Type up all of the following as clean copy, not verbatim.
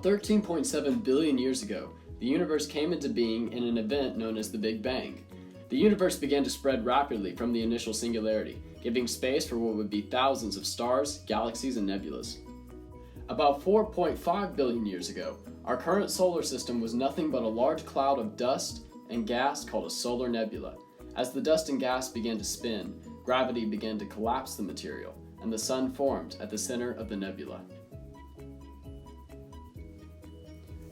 13.7 billion years ago, the universe came into being in an event known as the Big Bang. The universe began to spread rapidly from the initial singularity, giving space for what would be thousands of stars, galaxies, and nebulas. About 4.5 billion years ago, our current solar system was nothing but a large cloud of dust and gas called a solar nebula. As the dust and gas began to spin, gravity began to collapse the material, and the sun formed at the center of the nebula.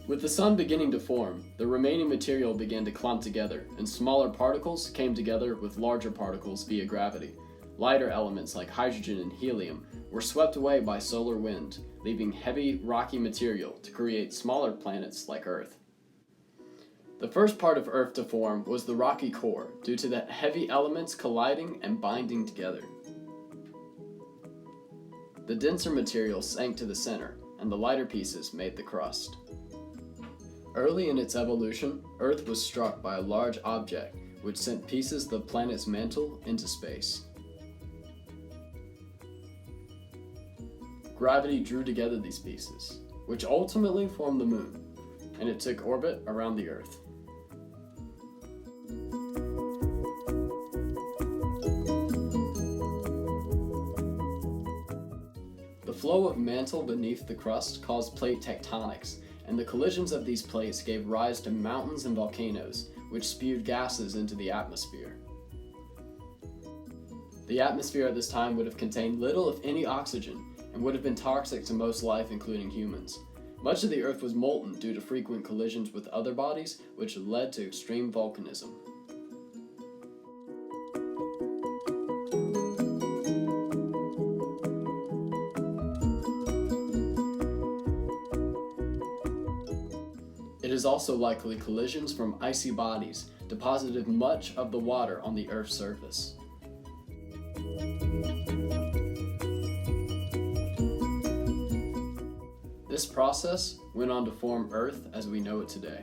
With the sun beginning to form, the remaining material began to clump together, and smaller particles came together with larger particles via gravity. Lighter elements like hydrogen and helium were swept away by solar wind, leaving heavy, rocky material to create smaller planets like Earth. The first part of Earth to form was the rocky core, due to the heavy elements colliding and binding together. The denser material sank to the center, and the lighter pieces made the crust. Early in its evolution, Earth was struck by a large object which sent pieces of the planet's mantle into space. Gravity drew together these pieces, which ultimately formed the Moon, and it took orbit around the Earth. The flow of mantle beneath the crust caused plate tectonics, and the collisions of these plates gave rise to mountains and volcanoes, which spewed gases into the atmosphere. The atmosphere at this time would have contained little if any oxygen, and would have been toxic to most life, including humans. Much of the Earth was molten due to frequent collisions with other bodies, which led to extreme volcanism. It is also likely collisions from icy bodies deposited much of the water on the Earth's surface. This process went on to form Earth as we know it today.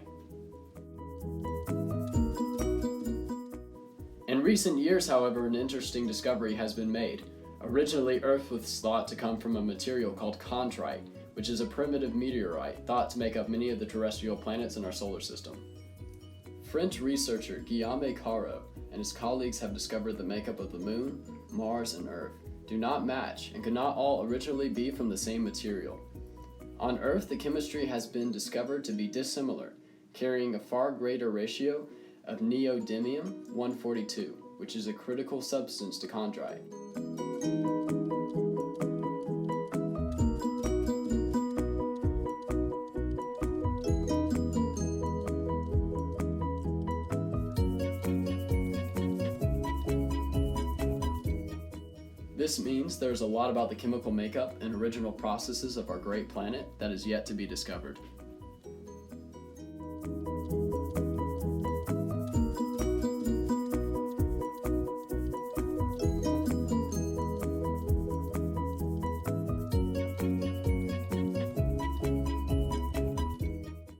In recent years, however, an interesting discovery has been made. Originally, Earth was thought to come from a material called chondrite, which is a primitive meteorite thought to make up many of the terrestrial planets in our solar system. French researcher Guillaume Caro and his colleagues have discovered the makeup of the Moon, Mars, and Earth do not match and could not all originally be from the same material. On Earth, the chemistry has been discovered to be dissimilar, carrying a far greater ratio of neodymium-142, which is a critical substance to chondrite. This means there's a lot about the chemical makeup and original processes of our great planet that is yet to be discovered.